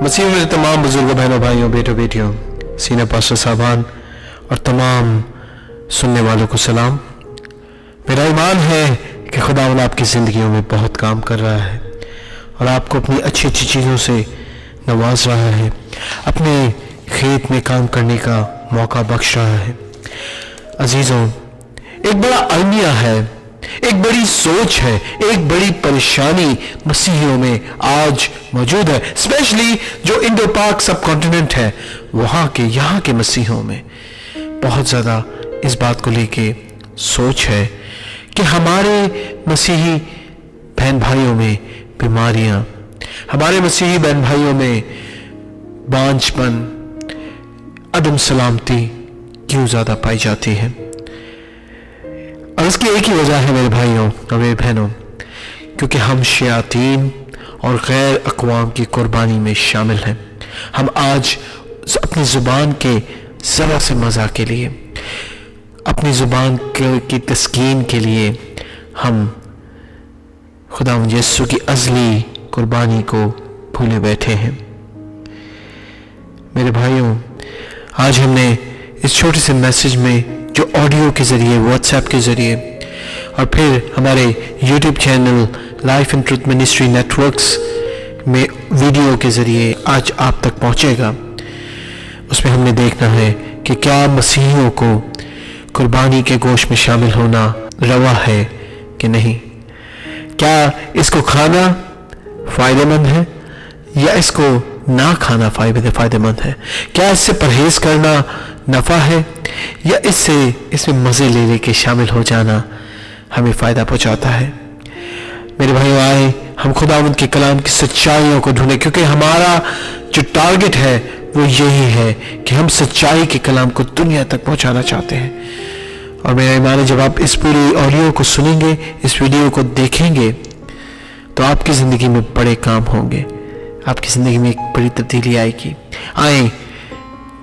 मसीह में तमाम बुजुर्गों, बहनों, भाइयों, बेटों, बेटियों, सीनियर पास्टर साहबान और तमाम सुनने वालों को सलाम। मेरा ईमान है कि खुदावंद आपकी ज़िंदगियों में बहुत काम कर रहा है और आपको अपनी अच्छी अच्छी चीज़ों से नवाज रहा है, अपने खेत में काम करने का मौका बख्श रहा है। अजीज़ों, एक बड़ा अलमिया है, एक बड़ी सोच है, एक बड़ी परेशानी मसीहियों में आज मौजूद है, स्पेशली जो इंडो पाक सब कॉन्टिनेंट है वहाँ के मसीहियों में बहुत ज़्यादा इस बात को लेके सोच है कि हमारे मसीही बहन भाइयों में बीमारियाँ, हमारे मसीही बहन भाइयों में बांझपन, अदम सलामती क्यों ज़्यादा पाई जाती है। और इसकी एक ही वजह है मेरे भाइयों और मेरे बहनों, क्योंकि हम शयातीन और गैर अक़वाम की कुर्बानी में शामिल हैं। हम आज अपनी ज़ुबान के ज़रा से मज़ा के लिए, अपनी ज़ुबान की तस्कीन के लिए हम खुदावंद यीशु की अज़ली कुर्बानी को भूले बैठे हैं। मेरे भाइयों, आज हमने इस छोटे से मैसेज में जो ऑडियो के ज़रिए, व्हाट्सएप के ज़रिए और फिर हमारे YouTube channel life and truth ministry networks में वीडियो के ज़रिए आज आप तक पहुंचेगा, उसमें हमने देखना है कि क्या मसीहियों को कुर्बानी के गोश्त में शामिल होना रवा है कि नहीं। क्या इसको खाना फ़ायदेमंद है या इसको ना खाना फ़ायदेमंद है। क्या इससे परहेज़ करना नफ़ा है या इसमें मज़े ले लेके शामिल हो जाना हमें फ़ायदा पहुँचाता है। मेरे भाइयों, आए हम खुदावंद के कलाम की सच्चाइयों को ढूंढें, क्योंकि हमारा जो टारगेट है वो यही है कि हम सच्चाई के कलाम को दुनिया तक पहुँचाना चाहते हैं। और मेरा ईमान है, जब आप इस पूरी ऑडियो को सुनेंगे, इस वीडियो को देखेंगे, तो आपकी ज़िंदगी में बड़े काम होंगे, आपकी ज़िंदगी में एक बड़ी तब्दीली आएगी। आए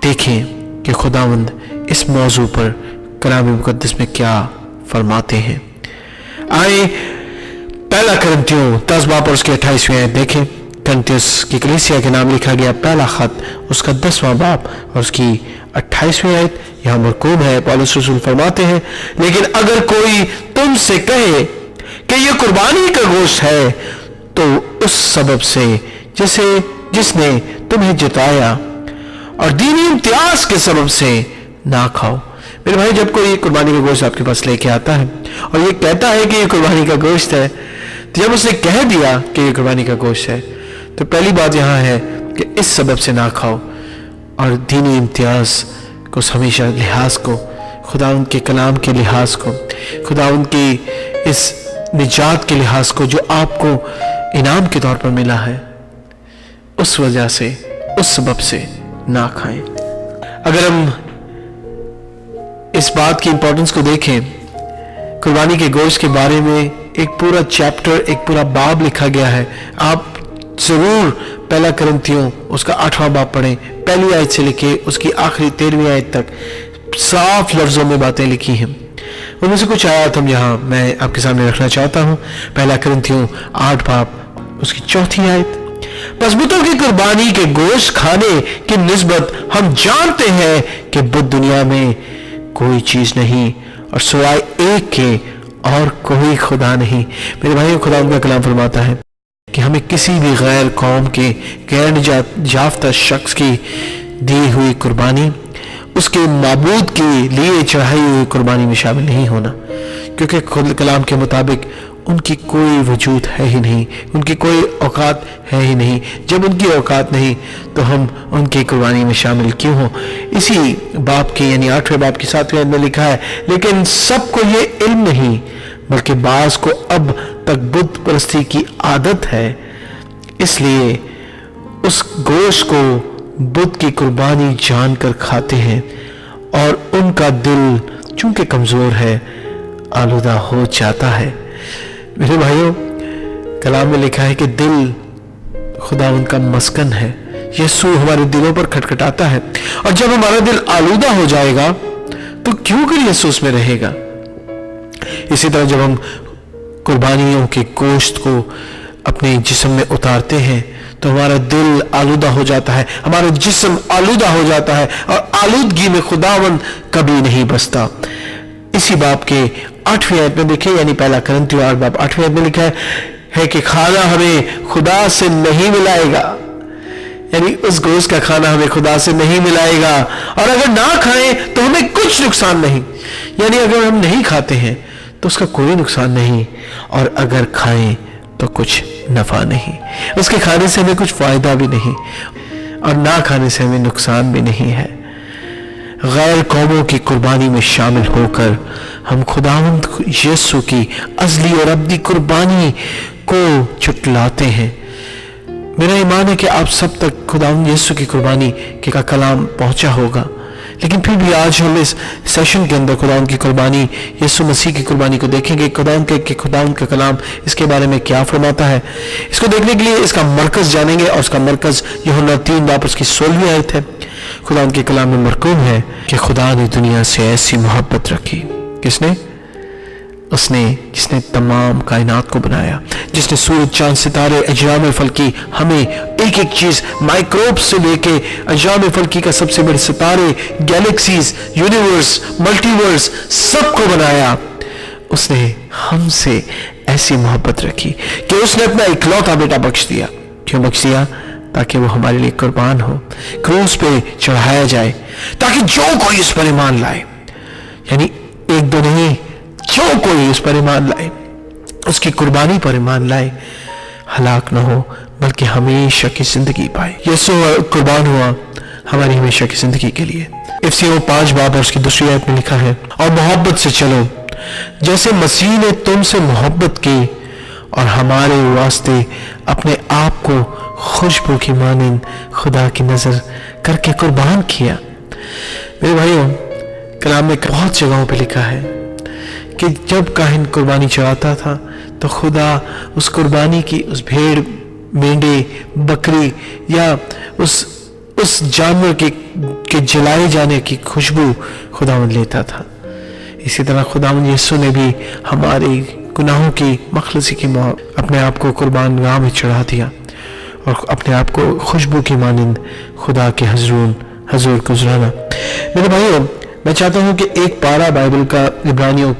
देखें कि खुदावंद इस मौजू पर कलाम मुक़द्दस में क्या फरमाते हैं। आए पहला करंथियों 10 बाब और उसके 28वें आयत देखें। करंथियस की कलीसिया के नाम लिखा गया पहला खत, उसका 10वां बाब और उसकी 28वीं आयत यहाँ मरकूब है। पौलुस रसूल फरमाते हैं, लेकिन अगर कोई तुमसे कहे कि यह कुर्बानी का गोश्त है, तो उस सबब से जिसने तुम्हें जिताया और दीनी इम्तियाज के सबब से ना खाओ। मेरे भाई, जब कोई कुर्बानी का गोश्त आपके पास लेके आता है और ये कहता है कि ये कुर्बानी का गोश्त है, तो जब उसने कह दिया कि ये कुर्बानी का गोश्त है, तो पहली बात यहाँ है कि इस सबब से ना खाओ और दीनी इम्तियाज को, हमेशा लिहाज को, खुदावंद के कलाम के लिहाज को, खुदावंद की इस निजात के लिहाज को जो आपको इनाम के तौर पर मिला है, उस वजह से, उस सबब से ना खाएं। अगर हम इस बात की इंपॉर्टेंस को देखें, कुर्बानी के गोश्त के बारे में एक पूरा चैप्टर, एक पूरा बाब लिखा गया है। आप जरूर पहला करंथियों उसका 8वां बाब पढ़ें, पहली आयत से लेके उसकी आखिरी 13वीं आयत तक साफ लफ्जों में बातें लिखी हैं। उनमें से कुछ आयत हम यहाँ मैं आपके सामने रखना चाहता हूँ। पहला करंथियों 8 बाब उसकी 4थी आयत। बस बुतों की कुर्बानी के गोश्त खाने की निस्बत हम जानते हैं कि बुत दुनिया में कोई चीज नहीं और सिवाय एक के और कोई खुदा नहीं। मेरे भाई, खुदा उनका कलाम फरमाता है कि हमें किसी भी गैर कौम के गैर याफ्ता शख्स की दी हुई कुर्बानी उसके माबूद के लिए चढ़ाई हुई कुर्बानी में शामिल नहीं होना, क्योंकि खुद कलाम के मुताबिक उनकी कोई वजूद है ही नहीं, उनकी कोई औकात है ही नहीं। जब उनकी औकात नहीं तो हम उनकी कुर्बानी में शामिल क्यों हों। इसी बाप के यानी 8वें बाप की 7वीं आयत में लिखा है, लेकिन सबको ये इल्म नहीं बल्कि बाज को अब तक बुत परस्ती की आदत है, इसलिए उस गोश्त को बुत की कुर्बानी जानकर खाते हैं और उनका दिल चूंकि कमजोर है आलूदा हो जाता है। मेरे भाइयों, कलाम में लिखा है कि दिल खुदावंद का मस्कन है। यीशु हमारे दिलों पर खटखटाता है और जब हमारा दिल आलूदा हो जाएगा तो क्यों कर यीशु उसमें रहेगा। इसी तरह जब हम कुर्बानियों के गोश्त को अपने जिस्म में उतारते हैं تو ہمارا دل آلودہ ہو جاتا ہے, ہمارا جسم آلودہ ہو جاتا ہے, اور آلودگی میں خداوند کبھی نہیں بستا. اسی باب کے 8ویں آیت میں دیکھیں, یعنی پہلا کرنتھیوں 8 باب 8ویں آیت میں لکھا ہے کہ کھانا ہمیں خدا سے نہیں ملائے گا, یعنی اس گوشت کا کھانا ہمیں خدا سے نہیں ملائے گا, اور اگر نہ کھائیں تو ہمیں کچھ نقصان نہیں. یعنی اگر ہم نہیں کھاتے ہیں تو اس کا کوئی نقصان نہیں, اور اگر کھائیں تو کچھ نفع نہیں. اس کے کھانے سے ہمیں کچھ فائدہ بھی نہیں, اور نہ کھانے سے ہمیں نقصان بھی نہیں ہے. غیر قوموں کی قربانی میں شامل ہو کر ہم خداوند یسوع کی ازلی اور ابدی قربانی کو جھٹلاتے ہیں. میرا ایمان ہے کہ آپ سب تک خداوند یسوع کی قربانی کا کلام پہنچا ہوگا, لیکن پھر بھی آج ہم اس سیشن کے اندر خداوند کی قربانی, یسوع مسیح کی قربانی کو دیکھیں گے. خداوند کا کلام اس کے بارے میں کیا فرماتا ہے, اس کو دیکھنے کے لیے اس کا مرکز جانیں گے, اور اس کا مرکز یوحنا 3 باب اس کی 16ویں آیت ہے. خداوند کے کلام میں مرقوم ہے کہ خدا نے دنیا سے ایسی محبت رکھی. کس نے؟ اس نے جس نے تمام کائنات کو بنایا, جس نے سورج چاند ستارے اجرام فلکی, ہمیں ایک ایک چیز مائکروب سے لے کے اجرام فلکی کا سب سے بڑے ستارے, گیلیکسیز, یونیورس, ملٹی ورس, سب کو بنایا. اس نے ہم سے ایسی محبت رکھی کہ اس نے اپنا اکلوتا بیٹا بخش دیا. کیوں بخش دیا؟ تاکہ وہ ہمارے لیے قربان ہو, کروس پہ چڑھایا جائے, تاکہ جو کوئی اس پر ایمان لائے, یعنی ایک دو نہیں, جو کوئی اس پر ایمان لائے, اس کی قربانی پر ایمان لائے, ہلاک نہ ہو بلکہ ہمیشہ کی زندگی پائے. یسوع قربان ہوا ہماری ہمیشہ کی زندگی کے لیے. افسیوں 5 باب اور اس کی 2 آیت میں لکھا ہے, اور محبت سے چلو جیسے مسیح نے تم سے محبت کی اور ہمارے واسطے اپنے آپ کو خوشبو کی مانند خدا کی نظر کر کے قربان کیا. میرے بھائیوں, کلام میں بہت جگہوں پہ لکھا ہے کہ جب کاہن قربانی چڑھاتا تھا تو خدا اس قربانی کی, اس بھیڑ, مینڈے, بکری یا اس جانور کے جلائے جانے کی خوشبو خداوند لیتا تھا. اسی طرح خداوند یسوع نے بھی ہماری گناہوں کی مخلصی کی اپنے آپ کو قربان گاہ میں چڑھا دیا, اور اپنے آپ کو خوشبو کی مانند خدا کے حضور گزرانا. میرے بھائیوں, میں چاہتا ہوں کہ ایک پارہ بائبل کا عبرانیوں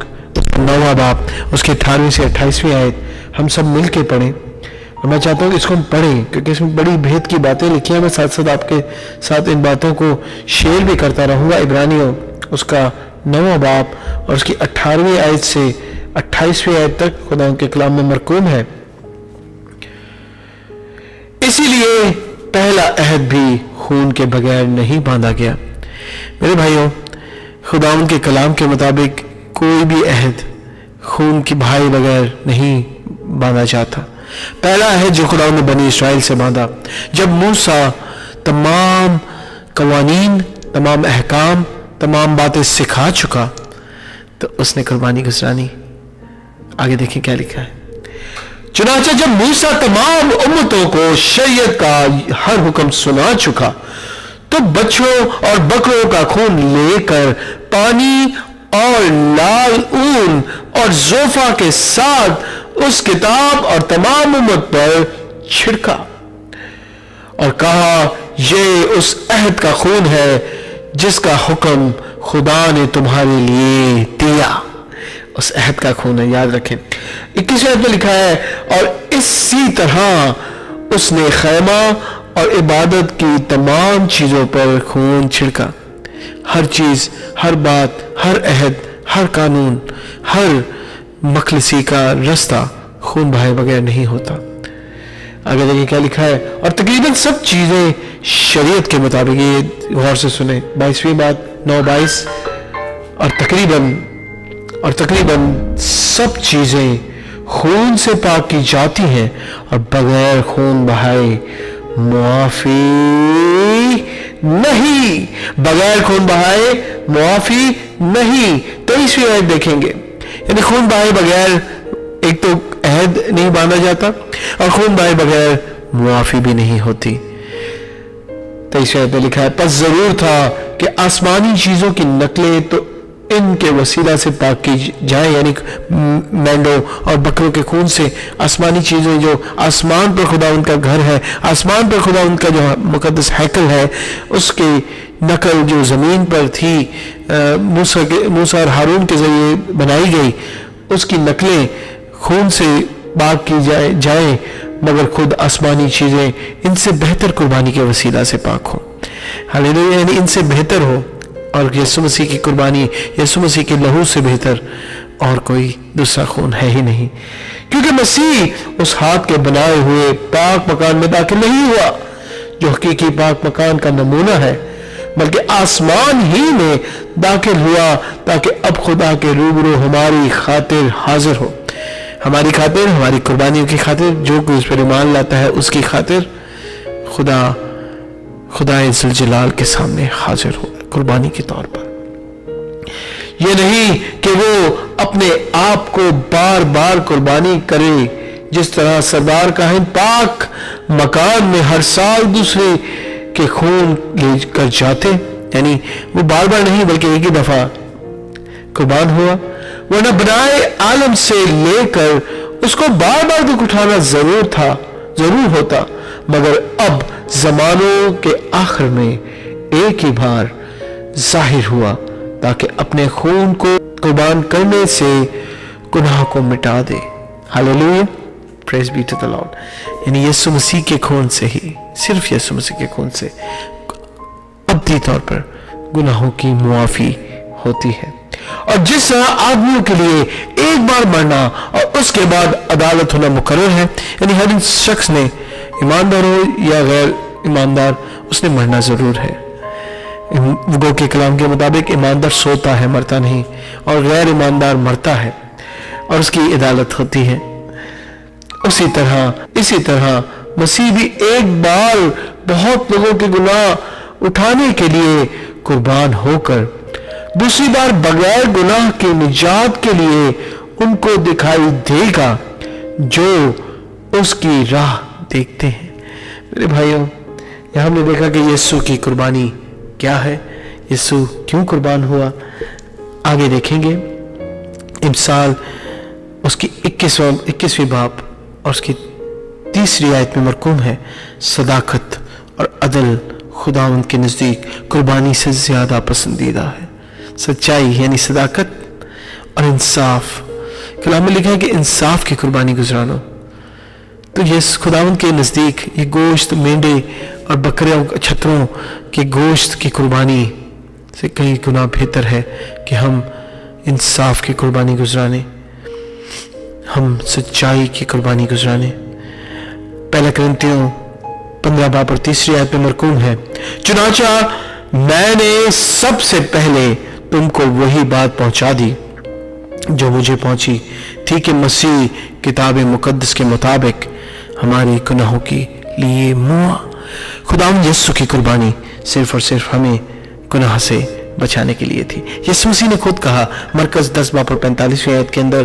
9 باب اس کے 18ویں سے 28ویں آیت ہم سب مل کے پڑھیں, اور میں چاہتا ہوں کہ اس کو ہم پڑھیں کیونکہ اس میں بڑی بھید کی باتیں لکھی ہیں. میں ساتھ ساتھ آپ کے ساتھ ان باتوں کو شیئر بھی کرتا رہوں گا. عبرانیوں اس کا 9 باب اور اس کی 18ویں آیت سے 28ویں آیت تک خدا کے کلام میں مرقوم ہے. اسی لیے پہلا عہد بھی خون کے بغیر نہیں باندھا گیا. میرے بھائیوں, خدا ان کے کلام کے مطابق کوئی بھی عہد خون کی بہائے بغیر نہیں باندھا جاتا. پہلا عہد جو خدا نے بنی اسرائیل سے باندھا, جب موسیٰ تمام قوانین, تمام احکام, تمام باتیں سکھا چکا تو اس نے قربانی گزرانی. آگے دیکھیں کیا لکھا ہے. چنانچہ جب موسیٰ تمام امتوں کو شریعت کا ہر حکم سنا چکا تو بچوں اور بکروں کا خون لے کر پانی اور لال اون اور زوفا کے ساتھ اس کتاب اور تمام امت پر چھڑکا اور کہا, یہ اس عہد کا خون ہے جس کا حکم خدا نے تمہارے لیے دیا. اس عہد کا خون ہے, یاد رکھیں. 21ویں آیت میں لکھا ہے, اور اسی طرح اس نے خیمہ اور عبادت کی تمام چیزوں پر خون چھڑکا. ہر چیز, ہر بات, ہر عہد, ہر قانون, ہر مخلصی کا رستہ خون بہائے بغیر نہیں ہوتا. آگے دیکھیں کیا لکھا ہے, اور تقریباً سب چیزیں شریعت کے مطابق, یہ غور سے سنیں 22ویں بات 9:22, اور تقریباً سب چیزیں خون سے پاک کی جاتی ہیں اور بغیر خون بہائے معافی نہیں. بغیر خون بہائے معافی نہیں. 23ویں آیت دیکھیں گے, یعنی خون بہائے بغیر ایک تو عہد نہیں باندھا جاتا اور خون بہائے بغیر معافی بھی نہیں ہوتی. 23ویں آیت میں لکھا ہے, پس ضرور تھا کہ آسمانی چیزوں کی نقلیں تو इनके वसीला से पाक की जाए, यानी मेंढों और बकरों के खून से। आसमानी चीज़ें जो आसमान पर खुदा उनका घर है, आसमान पर खुदा उनका जो मुकद्दस हैकल है, उसकी नकल जो ज़मीन पर थी मूसा और हारून के ज़रिए बनाई गई, उसकी नकलें खून से पाक की जाए, मगर खुद आसमानी चीज़ें इनसे बेहतर कुर्बानी के वसीला से पाक हो। हालेलुया, यानी इनसे बेहतर हो। और यीशु मसीह की कुर्बानी, यीशु मसीह के लहू से बेहतर और कोई दूसरा खून है ही नहीं, क्योंकि मसीह उस हाथ के बनाए हुए पाक मकान में दाखिल नहीं हुआ जो हकीकी पाक मकान का नमूना है, बल्कि आसमान ही में दाखिल हुआ ताकि अब खुदा के रूबरू हमारी खातिर हाजिर हो, हमारी खातिर, हमारी कुर्बानियों की खातिर। जो कोई उस पर ईमान लाता है उसकी खातिर खुदा इज़्ज़ुल जलाल के सामने हाजिर हो कुर्बानी के तौर पर। ये नहीं कि वो अपने आप को बार बार कुर्बानी करे, जिस तरह सरदार काहिन पाक मकान में हर साल दूसरे के खून लेकर जाते, यानी वो बार बार नहीं बल्कि एक ही दफा कुर्बान हुआ, वरना बनाए आलम से लेकर उसको बार बार दुख उठाना जरूर होता, मगर अब जमानों के आखिर में एक ही बार जाहिर हुआ ताकि अपने खून को कुर्बान करने से गुनाह को मिटा दे। Hallelujah, praise be to the lord. यानी यीशु मसीह के खून से ही, सिर्फ यीशु मसीह के खून से अब्दी तौर पर गुनाहों की मुआफी होती है। और जिस तरह आदमियों के लिए एक बार मरना और उसके बाद अदालत होना मुकर्रर है, यानी हर शख्स ने, ईमानदार हो या गैर ईमानदार, उसने मरना जरूर है। गो के कलाम के मुताबिक ईमानदार सोता है, मरता नहीं, और गैर ईमानदार मरता है और उसकी अदालत होती है। इसी तरह मसीह भी एक बार बहुत लोगों के गुनाह उठाने के लिए कुर्बान होकर दूसरी बार बगैर गुनाह के निजात के लिए उनको दिखाई देगा जो उसकी राह देखते हैं। मेरे भाइयों, यहां हमने देखा कि यीशु की कुर्बानी क्या है, यीशु क्यों कुर्बान हुआ, आगे देखेंगे। इमसाल उसकी 21वीं बाब और उसकी 3री आयत में मरकूम है, सदाकत और अदल खुदावंद के नज़दीक कुर्बानी से ज़्यादा पसंदीदा है। सच्चाई यानी सदाकत और इंसाफ, कलाम में लिखा है कि इंसाफ की कुर्बानी गुजरानो, तो ये खुदावंद के नज़दीक ये गोश्त, मेंढे और बकरियों, छतरों के गोश्त की कुर्बानी से कई गुना बेहतर है कि हम इंसाफ की कुर्बानी गुजराने, हम सच्चाई की कुर्बानी गुजराने। पहला कुरिन्थियों 15 बाब और 3री आयत में मरकूम है, चुनाचा मैंने सबसे पहले तुमको वही बात पहुंचा दी जो मुझे पहुंची थी कि मसीह किताब मुकद्दस के मुताबिक हमारे गुनाहों के लिए मुआ। खुदावंद यीशु की कुर्बानी सिर्फ और सिर्फ हमें गुनाह से बचाने के लिए थी। यीशु मसीह ने खुद कहा मरकज़ 10 बाब और 45वीं आयत के अंदर,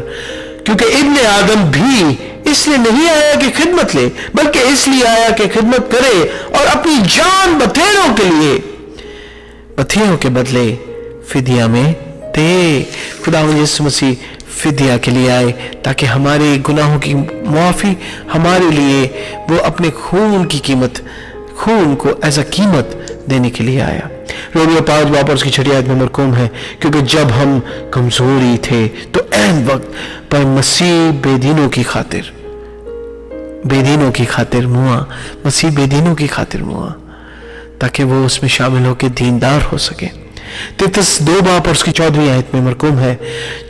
क्योंकि इब्ने आदम भी इसलिए नहीं आया कि खिदमत ले, बल्कि इसलिए आया कि खिदमत करे और अपनी जान बथेरों के बदले फिदिया में दे। खुदावंद यीशु मसीह फिदिया के लिए आए ताकि हमारे गुनाहों की मुआफी, हमारे लिए वो अपने खून को एज अ कीमत देने के लिए आया। रोमियो 5 बाब और उसकी 6ठी आयत में मरकूम है, क्योंकि जब हम कमजोरी थे तो ऐन वक्त पर मसीह बेदीनों की खातिर मुआ, मसीह बेदीनों की खातिर मुआ ताकि वो उसमें शामिल होकर दीनदार हो सके। तीतुस 2 बाब और उसकी 14वीं आयत में मरकूम है,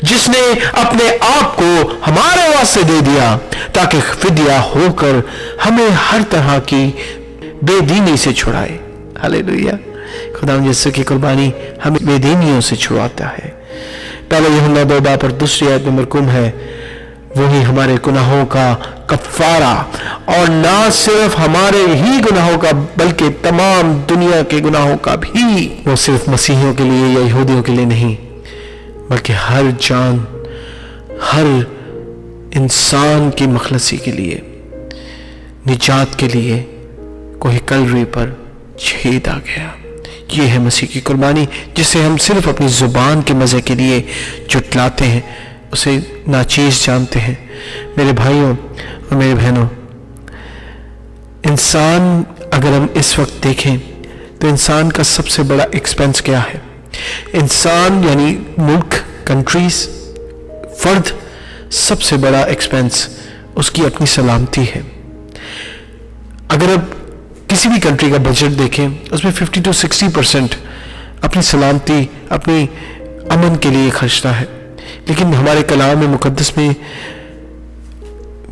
जिसने अपने आप को हमारे वास्ते दे दिया ताकि फिदिया होकर हमें हर तरह की बेदीनी से छुड़ाए। हालेलुया, खुदावंद यीशु की कुर्बानी हमें बेदीनियों से छुड़ाता है। पहले यूहन्ना 2 बाब और 2री आयत में मरकूम है, वही हमारे गुनाहों का कफारा, और ना सिर्फ हमारे ही गुनाहों का बल्कि तमाम दुनिया के गुनाहों का भी। वो सिर्फ मसीहियों के लिए या यहूदियों के लिए नहीं, बल्कि हर इंसान की मखलसी के लिए, निजात के लिए कोई कलवरी पर छेद आ गया। یہ ہے مسیح کی قربانی, جسے ہم صرف اپنی زبان کے مزے کے لیے جٹلاتے ہیں, اسے ناچیز جانتے ہیں. میرے بھائیوں اور میرے بہنوں, انسان اگر ہم اس وقت دیکھیں تو انسان کا سب سے بڑا ایکسپینس کیا ہے؟ انسان یعنی ملک, کنٹریز, فرد, سب سے بڑا ایکسپینس اس کی اپنی سلامتی ہے. اگر اب کسی بھی کنٹری کا بجٹ دیکھیں, اس میں 50 to 60% اپنی سلامتی, اپنی امن کے لیے خرچتا ہے. لیکن ہمارے کلام مقدس میں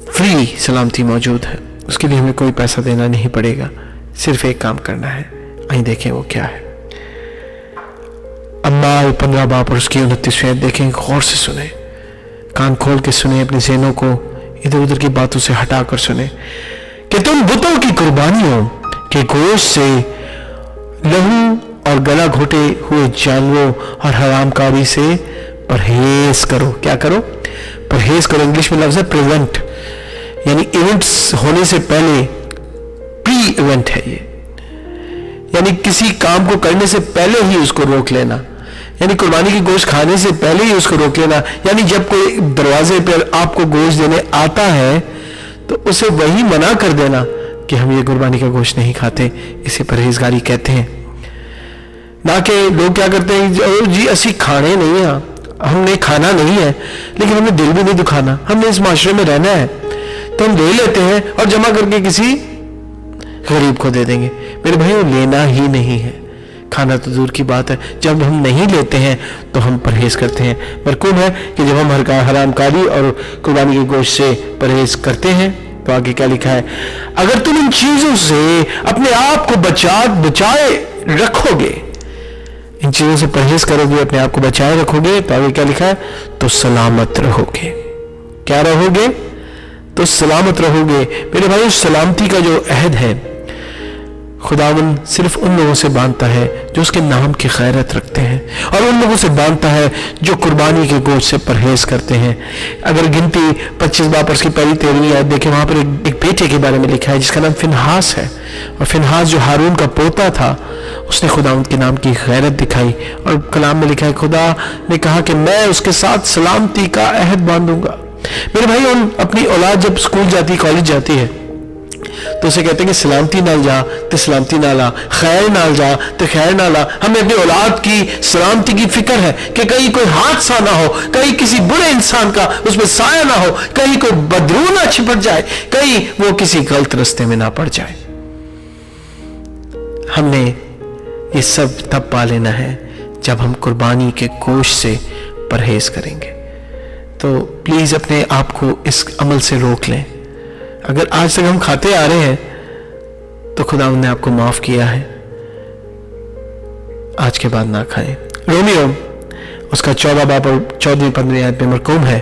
فری سلامتی موجود ہے, اس کے لیے ہمیں کوئی پیسہ دینا نہیں پڑے گا, صرف ایک کام کرنا ہے. آئیں دیکھیں وہ کیا ہے. اعمال 15 باب اور اس کی 29 آیت دیکھیں, غور سے سنیں, کان کھول کے سنیں, اپنے ذہنوں کو ادھر ادھر کی باتوں سے ہٹا کر سنیں کہ تم بتوں کی قربانیوں کے گوشت سے, لہو اور گلا گھوٹے ہوئے جانوروں اور حرام کاری سے پرہیز کرو. کیا کرو؟ پرہیز کرو. انگلش میں لفظ ہے پریونٹ, یعنی ایونٹس ہونے سے پہلے, پری ایونٹ ہے یہ, یعنی کسی کام کو کرنے سے پہلے ہی اس کو روک لینا, یعنی قربانی کی گوشت کھانے سے پہلے ہی اس کو روک لینا. یعنی جب کوئی دروازے پر آپ کو گوشت دینے آتا ہے تو اسے وہی منع کر دینا کہ ہم یہ قربانی کا گوشت نہیں کھاتے. اسے پرہیزگاری کہتے ہیں. نہ کہ لوگ کیا کرتے ہیں, جی اسی کھانے نہیں ہیں, ہم نے کھانا نہیں ہے لیکن ہمیں دل بھی نہیں دکھانا, ہم نے اس معاشرے میں رہنا ہے, تو ہم لے لیتے ہیں اور جمع کر کے کسی غریب کو دے دیں گے. میرے بھائیوں, لینا ہی نہیں ہے, کھانا تو دور کی بات ہے. جب ہم نہیں لیتے ہیں تو ہم پرہیز کرتے ہیں. مرکوم ہے کہ جب ہم حرام کاری اور قربانی کے گوشت سے پرہیز کرتے ہیں تو آگے کیا لکھا ہے, اگر تم ان چیزوں سے اپنے آپ کو بچائے رکھو گے, ان چیزوں سے پرہیز کرو گے, اپنے آپ کو بچائے رکھو گے, تو آگے کیا لکھا ہے, تو سلامت رہو گے. کیا رہو گے؟ تو سلامت رہو گے. میرے بھائی, سلامتی کا جو عہد ہے خداوند صرف ان لوگوں سے باندھتا ہے جو اس کے نام کی غیرت رکھتے ہیں, اور ان لوگوں سے باندھتا ہے جو قربانی کے گوشت سے پرہیز کرتے ہیں. اگر گنتی 25 باب اور اس کی پہلی 13 آیت دیکھیں, وہاں پر ایک بیٹے کے بارے میں لکھا ہے جس کا نام فنہاس ہے, اور فنہاس جو ہارون کا پوتا تھا, اس نے خداوند کے نام کی غیرت دکھائی, اور کلام میں لکھا ہے خدا نے کہا کہ میں اس کے ساتھ سلامتی کا عہد باندھوں گا. میرے بھائی, ہم اپنی اولاد جب اسکول جاتی, کالج جاتی ہے, تو اسے کہتے ہیں کہ سلامتی نال جا تو سلامتی نہ لا, خیر نال جا تو خیر نہ لا. ہمیں اپنی اولاد کی سلامتی کی فکر ہے کہ کہیں کوئی حادثہ نہ ہو, کہیں کسی برے انسان کا اس میں سایہ نہ ہو, کہیں کوئی بدرو نہ چھپٹ جائے, کہیں وہ کسی غلط رستے میں نہ پڑ جائے. ہم نے یہ سب تب پا لینا ہے جب ہم قربانی کے گوشت سے پرہیز کریں گے. تو پلیز اپنے آپ کو اس عمل سے روک لیں. اگر آج تک ہم کھاتے آ رہے ہیں تو خدا نے آپ کو معاف کیا ہے, آج کے بعد نہ کھائیں. رومیو اس کا 14 باب اور 14-15 آیت میں مرقوم ہے,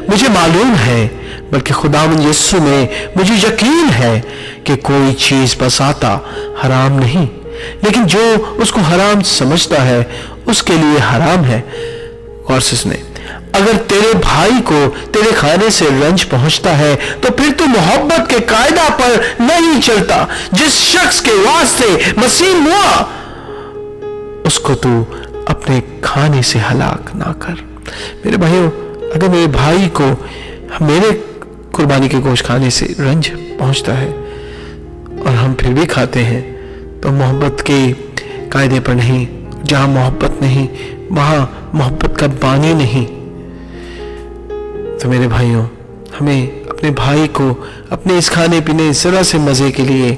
مجھے معلوم ہے بلکہ خداوند یسوع میں مجھے یقین ہے کہ کوئی چیز بساطا حرام نہیں, لیکن جو اس کو حرام سمجھتا ہے اس کے لیے حرام ہے. غور سے سنیں, اگر تیرے بھائی کو تیرے کھانے سے رنج پہنچتا ہے تو پھر تو محبت کے قاعدہ پر نہیں چلتا. جس شخص کے واسطے مسیح ہوا اس کو تو اپنے کھانے سے ہلاک نہ کر. میرے بھائیوں, اگر میرے بھائی کو میرے قربانی کے گوشت کھانے سے رنج پہنچتا ہے اور ہم پھر بھی کھاتے ہیں تو محبت کے قاعدے پر نہیں. جہاں محبت نہیں وہاں محبت کا بانی نہیں. تو میرے بھائیوں, ہمیں اپنے بھائی کو اپنے اس کھانے پینے ذرا سے مزے کے لیے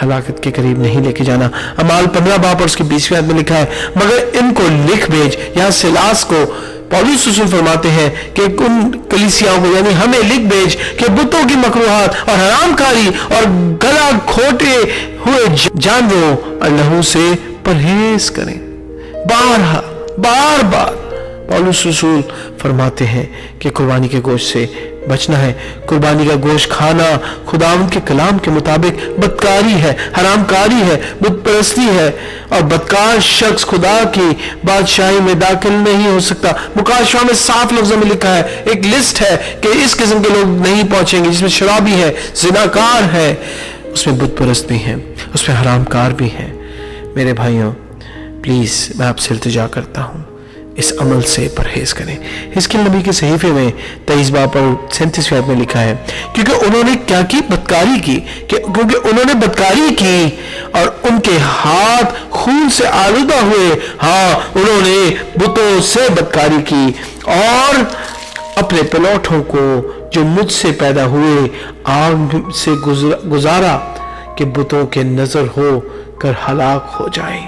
ہلاکت کے قریب نہیں لے کے جانا. اعمال 15 باب اور اس کی 20 آیت میں لکھا ہے, مگر ان کو لکھ بھیج. یہاں سلاس کو پولس رسول فرماتے ہیں کہ ان کلیسیاؤں کو, یعنی ہمیں لکھ بھیج کہ بتوں کی مکروہات اور حرام کاری اور گلا کھوٹے ہوئے جانوروں اور لہو سے پرہیز کریں. بار بار پولس رسول فرماتے ہیں کہ قربانی کے گوشت سے بچنا ہے. قربانی کا گوشت کھانا خداوند کے کلام کے مطابق بدکاری ہے, حرام کاری ہے, بت پرستی ہے, اور بدکار شخص خدا کی بادشاہی میں داخل نہیں ہو سکتا. مکاشفہ میں صاف لفظوں میں لکھا ہے, ایک لسٹ ہے کہ اس قسم کے لوگ نہیں پہنچیں گے, جس میں شرابی ہے, زناکار ہے, اس میں بت پرست بھی ہیں, اس میں حرام کار بھی ہیں. میرے بھائیوں, प्लीज़ मैं आपसे इल्तिजा करता हूँ, इस अमल से परहेज करें। हिजकिय्याह नबी के सहीफे में 23 बाब और 37 आयत में लिखा है, क्योंकि उन्होंने क्या की? बदकारी की। क्योंकि उन्होंने बदकारी की और उनके हाथ खून से आलूदा हुए। हाँ, उन्होंने बुतों से बदकारी की और अपने पलौठों को जो मुझसे पैदा हुए आग से गुजारा कि बुतों के नजर हो कर हलाक हो जाए।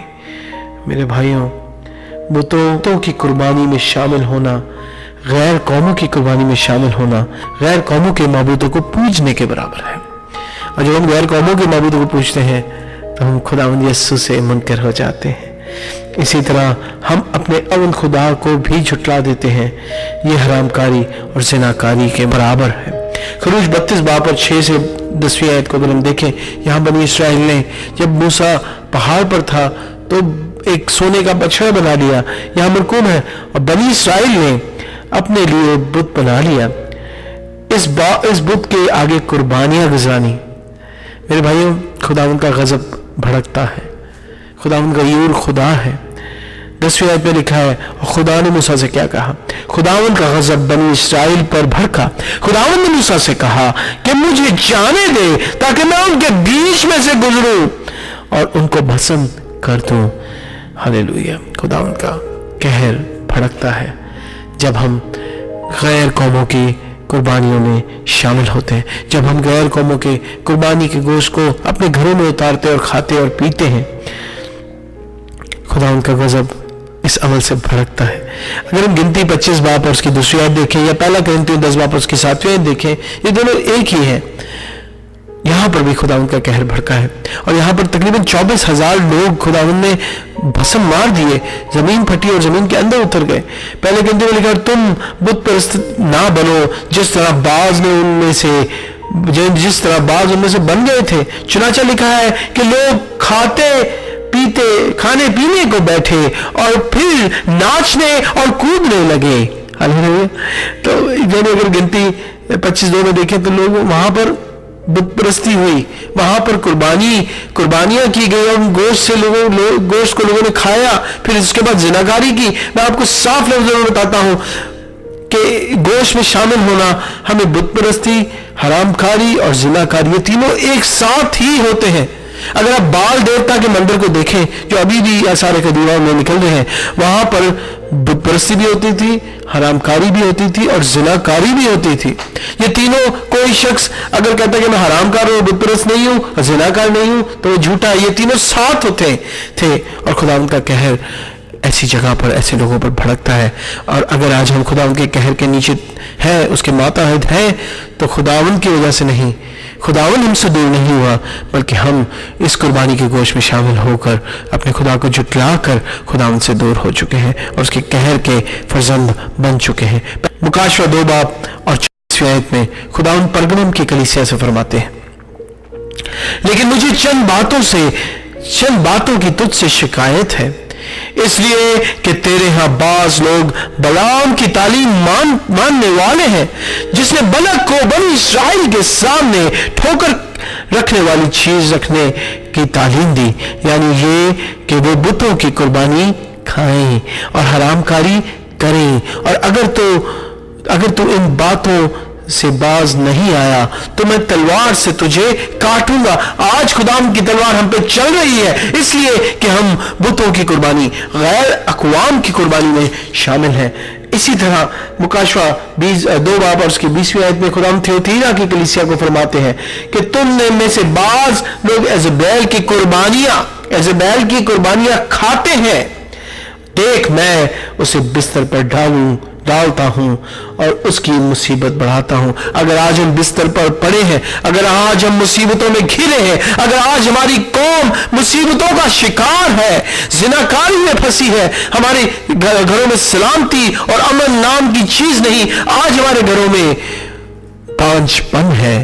मेरे भाइयों, बुतों की कुर्बानी में शामिल होना, गैर कौमों की कुर्बानी में शामिल होना, गैर कौमों के माबूदों को पूजने के बराबर है। और जब हम गैर कौमों के माबूदों को पूजते हैं तो हम खुदावंद यस्सु से मुनकर हो जाते हैं। इसी तरह हम अपने अवन खुदा को भी झुटला देते हैं। ये हरामकारी और ज़िनाकारी के बराबर है। खरूज 32 बाब और 6 से 10वीं आयत को अगर हम देखें, यहाँ बनी इसराइल ने जब मूसा पहाड़ पर था तो एक सोने का बछड़ा बना लिया, यहाँ मरकूम है, और बनी इसराइल ने अपने लिए बुत बना लिया। इस बुत के आगे कुर्बानियां गुजारनी। मेरे भाइयों, खुदावंद का गजब भड़कता है। खुदावंद का यूर खुदा है। 10वीं आयत में लिखा है, और खुदा ने मूसा से क्या कहा? खुदावंद का गजब बनी इसराइल पर भड़का। खुदावंद ने मूसा से कहा कि मुझे जाने दे ताकि मैं उनके बीच में से गुजरूं और उनको भस्म कर दूं। हालेलुया। खुदावंद का कहर भड़कता है जब हम गैर कौमों की कुर्बानियों में शामिल होते हैं, जब हम गैर कौमों के कुर्बानी के गोश्त को अपने घरों में उतारते और खाते और पीते हैं। खुदावंद का गजब इस अमल से भड़कता है। अगर हम गिनती 25 बाब और उसकी 2री आयत देखें या पहला कोरिन्थियों 10 बाब और उसकी 7वीं आयत देखें, ये दोनों एक ही है। यहाँ पर भी खुदावंद का कहर भड़का है और यहाँ पर तकरीबन 24,000 लोग खुदावंद ने भस्म मार दिए, जमीन फटी और जमीन के अंदर उतर गए। पहले कोरिन्थियों में लिखा, तुम बुत परस्त ना बनो जिस तरह बाज उनमें से बन गए थे। चुनाचा लिखा है कि लोग खाने पीने को बैठे और फिर नाचने और कूदने लगे। तो अगर गिनती 25:2 में देखें तो लोग वहां पर बुत परस्ती हुई, वहां पर कुर्बानियां की गई और गोश्त को लोगों ने खाया, फिर इसके बाद जिनाकारी की। मैं आपको साफ लफ्ज़ों में बताता हूं कि गोश्त में शामिल होना हमें बुत परस्ती, हरामकारी और जिनाकारी, ये तीनों एक साथ ही होते हैं। अगर आप बाल देवता के मंदिर को देखें जो अभी भी आसार कदीमा में निकल रहे हैं, वहां पर बुत परस्ती भी होती थी, हरामकारी भी होती थी और जिनाकारी भी होती थी। ये तीनों, कोई शख्स अगर कहता है कि मैं हरामकार हूं, बुत परस्त नहीं हूं और जिनाकार नहीं हूं, तो वो झूठा। ये तीनों साथ होते थे और खुदावंद का कहर ऐसी जगह पर, ऐसे लोगों पर भड़कता है। और अगर आज हम खुदावंद के कहर के नीचे हैं, उसके मातहत हैं, तो खुदावंद की वजह से नहीं, खुदावंद हमसे दूर नहीं हुआ, बल्कि हम इस कुर्बानी के गोश्त में शामिल होकर अपने खुदा को जुटला कर खुदावंद से दूर हो चुके हैं और उसके कहर के फर्जंद बन चुके हैं। मुकाशवा 2 बाब और 24वीं आयत में खुदावंद परगमम की कलीसिया से फरमाते हैं, लेकिन मुझे चंद बातों की तुझसे शिकायत है, इसलिए कि तेरे यहां बाज लोग बलाम की तालीम मानने वाले हैं, जिसने बलक को बनी इसराइल के सामने ठोकर रखने वाली चीज रखने की तालीम दी, यानी ये कि वो बुतों की कुर्बानी खाएं और हरामकारी करें। और अगर तू इन बातों से बाज नहीं आया तो मैं तलवार से तुझे काटूंगा। आज खुदाम की तलवार हम पे चल रही है इसलिए कि हम बुतों की कुर्बानी, गैर अक़वाम की कुर्बानी में शामिल हैं। इसी तरह मुकाशवा 2 बाब और उसकी 20वीं आयत में खुदाम थियोतीरा की कलीसिया को फरमाते हैं कि तुमने में से बाज लोग एज़ेबेल की कुर्बानियां खाते हैं। देख, मैं उसे बिस्तर पर डालता हूं और उसकी मुसीबत बढ़ाता हूं। अगर आज हम बिस्तर पर पड़े हैं, अगर आज हम मुसीबतों में घिरे हैं, अगर आज हमारी कौम मुसीबतों का शिकार है, जिनाकारी में फंसी है, हमारे घरों में सलामती और अमन नाम की चीज नहीं, आज हमारे घरों में पांचपन है,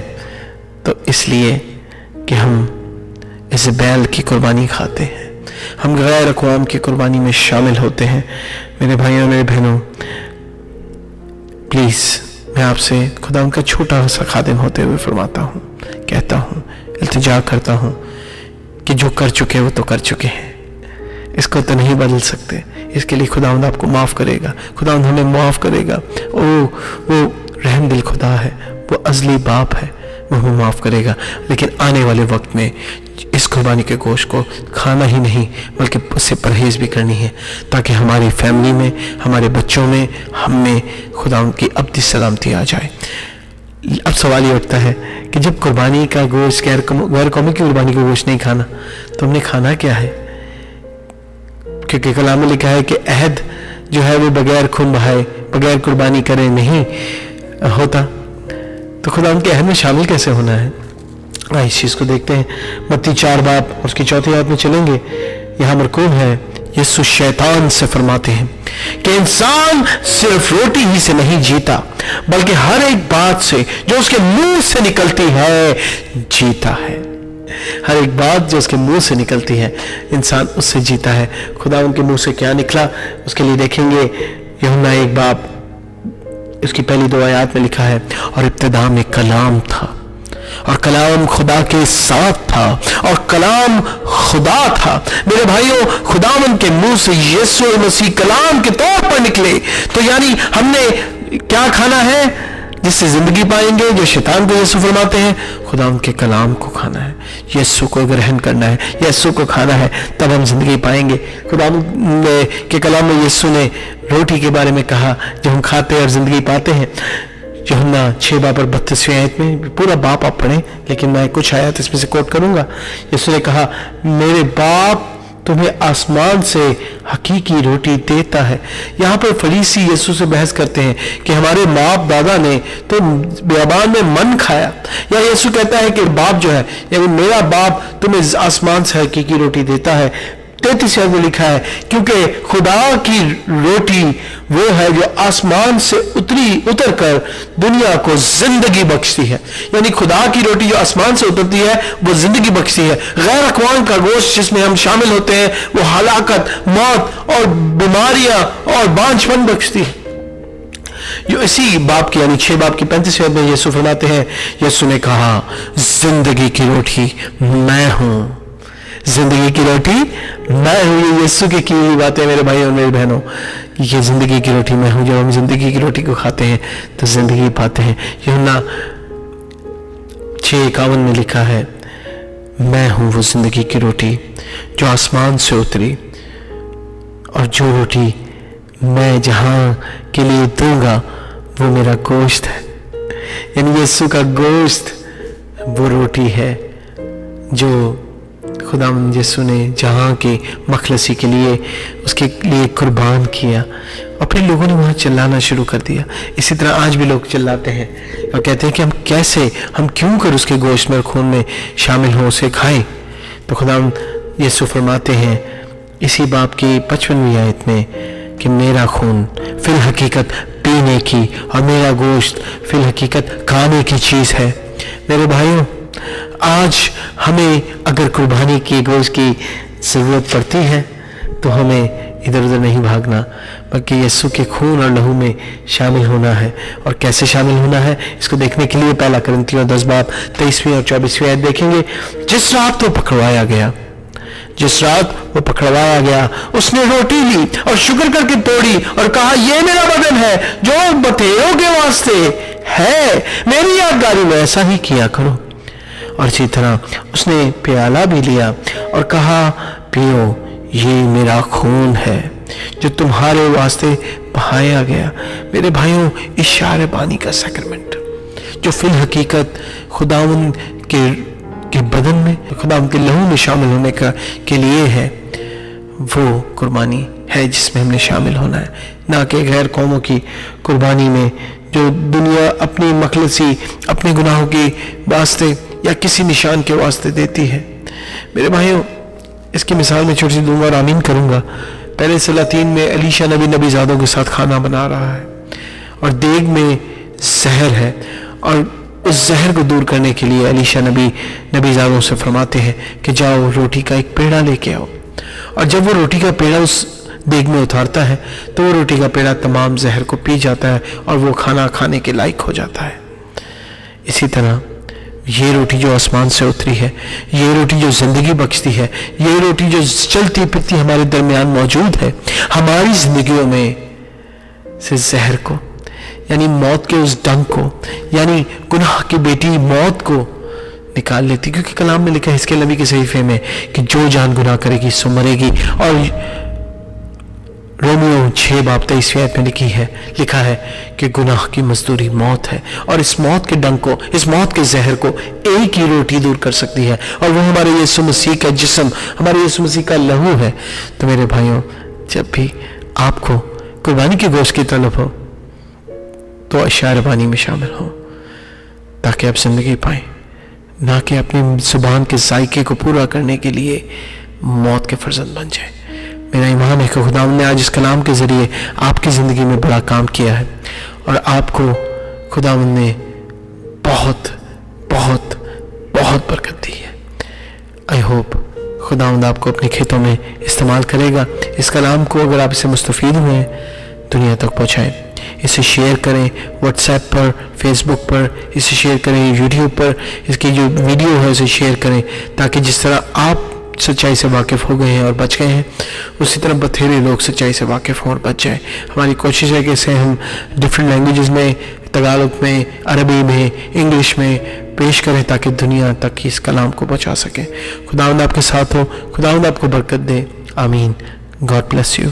तो इसलिए कि हम इज़बेल की कुर्बानी खाते हैं, हम गैर अक़वाम की कुर्बानी में शामिल होते हैं। मेरे भाइयों, मेरे बहनों, प्लीज मैं आपसे खुदा उनका छोटा सा खादिम होते हुए फरमाता हूँ, कहता हूँ, इल्तिजा करता हूँ कि जो कर चुके वो तो कर चुके हैं। इसको तो नहीं बदल सकते, इसके लिए खुदावंद आपको माफ़ करेगा, खुदावंद हमें माफ़ करेगा। वो रहम दिल खुदा है, वो अज़ली बाप है, वो हमें माफ़ करेगा। लेकिन आने वाले वक्त में इस कुर्बानी के गोश्त को खाना ही नहीं बल्कि उससे परहेज़ भी करनी है, ताकि हमारी फैमिली में, हमारे बच्चों में, हम में खुदावंद की अब्दी सलामती आ जाए। अब सवाल ये उठता है कि जब कुर्बानी का गोश्त, गैर कौमी की कुर्बानी का गोश्त नहीं खाना, तो हमने खाना क्या है? क्योंकि कलाम में लिखा है कि अहद जो है वो बगैर खून बहाए, बगैर कुर्बानी करे नहीं होता। तो खुदा उनके अहद में शामिल कैसे होना है? इस चीज़ को देखते हैं। मत्ती 4 बाब उसकी 4 आयत में चलेंगे। यहाँ मरकूब है, यीशु शैतान से फरमाते हैं कि इंसान सिर्फ रोटी ही से नहीं जीता, बल्कि हर एक बात से जो उसके मुंह से निकलती है जीता है। हर एक बात जो उसके मुंह से निकलती है, इंसान उससे जीता है। खुदा उनके मुंह से क्या निकला उसके लिए देखेंगे। यूहन्ना 1 बाब उसकी पहली 2 आयत में लिखा है, और इब्तिदा में कलाम था और कलाम खुदा के साथ था और कलाम खुदा था। मेरे भाइयों, खुदावंद के मुंह से यीशु मसीह कलाम के तौर पर निकले, तो यानी हमने क्या खाना है जिससे जिंदगी पाएंगे? जो शैतान को यीशु फरमाते हैं, खुदावंद के कलाम को खाना है, यीशु को ग्रहण करना है, यीशु को खाना है, तब हम जिंदगी पाएंगे। खुदावंद के कलाम में यीशु ने रोटी के बारे में कहा जो हम खाते और जिंदगी पाते हैं। यूहन्ना 6 बाब 32वें आयत में, पूरा बाप आप पढ़ें लेकिन मैं कुछ आयत इसमें से कोट करूंगा। यीशु ने कहा, मेरे बाप तुम्हें आसमान से हकीकी रोटी देता है। यहाँ पर फरीसी यीशु से बहस करते हैं कि हमारे बाप दादा ने तो बियाबान में मन खाया, या यीशु कहता है कि बाप जो है, यानी मेरा बाप तुम्हें आसमान से हकीकी रोटी देता है। 33 में लिखा है, क्योंकि खुदा की रोटी वो है जो आसमान से उतर कर दुनिया को जिंदगी बख्शती है। यानी खुदा की रोटी जो आसमान से उतरती है वो जिंदगी बख्शती है। गैर अक़वाम का गोश्त जिसमें हम शामिल होते हैं वो हलाकत, मौत और बीमारियां और बांझपन बख्शती है। जो इसी बाप की यानी 6 बाब की 35 में यीशु फरमाते हैं, यीशु ने कहा, जिंदगी की रोटी मैं हूं, जिंदगी की रोटी मैं हूं। ये यीशु की हुई बातें मेरे भाई और मेरी बहनों, ये जिंदगी की रोटी मैं हूं। जब हम जिंदगी की रोटी को खाते हैं तो जिंदगी पाते हैं। यूहन्ना 6:51 में लिखा है, मैं हूं वो जिंदगी की रोटी जो आसमान से उतरी, और जो रोटी मैं जहां के लिए दूंगा वो मेरा गोश्त है। यानी यीशु का गोश्त वो रोटी है जो खुदावंद यीशु ने जहां के मखलसी के लिए उसके लिए कुर्बान किया, और फिर लोगों ने वहां चिल्लाना शुरू कर दिया। इसी तरह आज भी लोग चिल्लाते हैं और कहते हैं कि हम क्यों कर उसके गोश्त में और खून में शामिल हो, उसे खाएं। तो खुदावंद यीशु फरमाते हैं इसी बाप की 55वीं आयत में कि मेरा खून फिल हकीकत पीने की और मेरा गोश्त फिल हकीकत खाने की चीज है। मेरे भाइयों, आज हमें अगर कुर्बानी की गोश्त की ज़रूरत पड़ती है तो हमें इधर उधर नहीं भागना, बल्कि यीशु के खून और लहू में शामिल होना है। और कैसे शामिल होना है इसको देखने के लिए 1 कुरिन्थियों 10 बाब 23वीं और 24वीं आयत देखेंगे। जिस रात वो पकड़वाया गया उसने रोटी ली और शुक्र करके तोड़ी और कहा, ये मेरा बदन है जो बतेरों के वास्ते है, मेरी यादगारी में ऐसा ही किया करो। और इसी तरह उसने प्याला भी लिया और कहा, पियो, ये मेरा खून है जो तुम्हारे वास्ते बहाया गया। मेरे भाइयों, इशारे बानी का सैक्रमेंट जो फिल हकीकत खुदावंद के बदन में, खुदावंद के लहू में शामिल होने के लिए है, वो कुर्बानी है जिसमें हमने शामिल होना है, ना कि गैर कौमों की कुर्बानी में जो दुनिया अपनी मखलसी, अपने गुनाहों के वास्ते या किसी निशान के वास्ते देती है। मेरे भाइयों, इसकी मिसाल मैं छोटी सी दूंगा और आमीन करूंगा। पहले सलातीन में अलीशा नबीज़ादों के साथ खाना बना रहा है और देग में जहर है, और उस जहर को दूर करने के लिए अलीशा नबीज़ादों से फरमाते हैं कि जाओ रोटी का एक पेड़ा लेके आओ। और जब वो रोटी का पेड़ा उस देग में उतारता है तो वो रोटी का पेड़ा तमाम जहर को पी जाता है और वो खाना खाने के लायक हो जाता है। इसी तरह یہ روٹی جو آسمان سے اتری ہے، یہ روٹی جو زندگی بخشتی ہے، یہ روٹی جو چلتی پھرتی ہمارے درمیان موجود ہے، ہماری زندگیوں میں سے زہر کو، یعنی موت کے اس ڈنگ کو، یعنی گناہ کی بیٹی موت کو نکال لیتی. کیونکہ کلام میں لکھا ہے اس کے نبی کے صحیفے میں کہ جو جان گناہ کرے گی سو مرے گی. اور رومیو 6:23 میں لکھا ہے کہ گناہ کی مزدوری موت ہے، اور اس موت کے ڈنگ کو، اس موت کے زہر کو ایک ہی روٹی دور کر سکتی ہے، اور وہ ہمارے یسوع مسیح کا جسم، ہمارے یسوع مسیح کا لہو ہے. تو میرے بھائیوں، جب بھی آپ کو قربانی کے گوشت کی طلب ہو تو اشیاء ربانی میں شامل ہو، تاکہ آپ زندگی پائیں، نہ کہ اپنی زبان کے ذائقے کو پورا کرنے کے لیے موت کے فرزند بن جائے. میرا ایمان ہے کہ خداوند نے آج اس کلام کے ذریعے آپ کی زندگی میں بڑا کام کیا ہے، اور آپ کو خداوند نے بہت بہت بہت برکت دی ہے. آئی ہوپ خداوند آپ کو اپنے کھیتوں میں استعمال کرے گا. اس کلام کو اگر آپ اسے مستفید ہوئے ہیں دنیا تک پہنچائیں، اسے شیئر کریں واٹس ایپ پر، فیس بک پر، اسے شیئر کریں یوٹیوب پر، اس کی جو ویڈیو ہے اسے شیئر کریں، تاکہ جس طرح آپ سچائی سے واقف ہو گئے ہیں اور بچ گئے ہیں، اسی طرح بتھیرے لوگ سچائی سے واقف ہوں اور بچ جائیں. ہماری کوشش ہے کہ اسے ہم ڈفرینٹ لینگویجز میں، تگالک میں، عربی میں، انگلش میں پیش کریں، تاکہ دنیا تک اس کلام کو پہنچا سکیں. خداوند آپ کے ساتھ ہو، خداوند آپ کو برکت دے. آمین. God bless you.